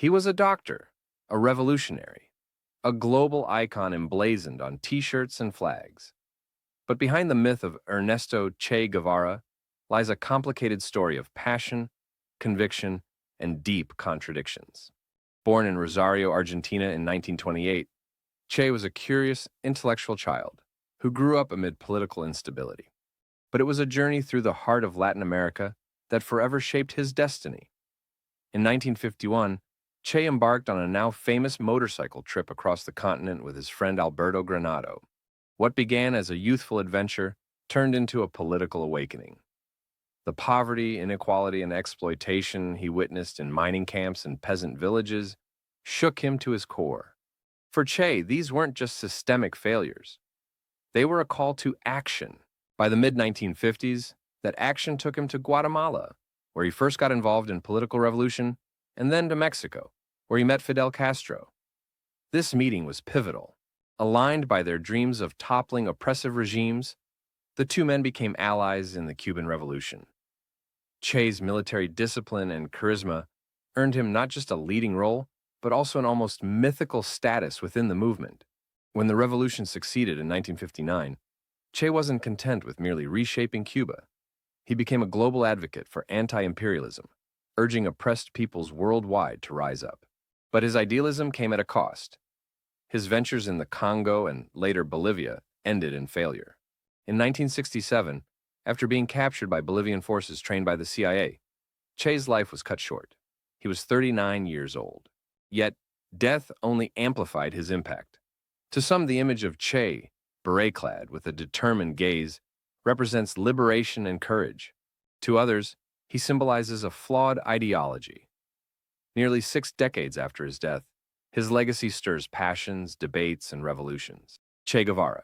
He was a doctor, a revolutionary, a global icon emblazoned on t-shirts and flags. But behind the myth of Ernesto Che Guevara lies a complicated story of passion, conviction, and deep contradictions. Born in Rosario, Argentina in 1928, Che was a curious, intellectual child who grew up amid political instability. But it was a journey through the heart of Latin America that forever shaped his destiny. In 1951, Che embarked on a now famous motorcycle trip across the continent with his friend Alberto Granado. What began as a youthful adventure turned into a political awakening. The poverty, inequality, and exploitation he witnessed in mining camps and peasant villages shook him to his core. For Che, these weren't just systemic failures. They were a call to action. By the mid-1950s, that action took him to Guatemala, where he first got involved in political revolution, and then to Mexico, where he met Fidel Castro. This meeting was pivotal. Aligned by their dreams of toppling oppressive regimes, the two men became allies in the Cuban Revolution. Che's military discipline and charisma earned him not just a leading role, but also an almost mythical status within the movement. When the revolution succeeded in 1959, Che wasn't content with merely reshaping Cuba. He became a global advocate for anti-imperialism, urging oppressed peoples worldwide to rise up. But his idealism came at a cost. His ventures in the Congo and later Bolivia ended in failure. In 1967, after being captured by Bolivian forces trained by the CIA, Che's life was cut short. He was 39 years old. Yet, death only amplified his impact. To some, the image of Che, beret-clad with a determined gaze, represents liberation and courage. To others, he symbolizes a flawed ideology. Nearly 6 decades after his death, his legacy stirs passions, debates, and revolutions. Che Guevara,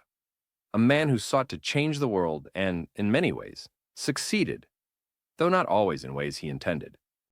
a man who sought to change the world and, in many ways, succeeded, though not always in ways he intended.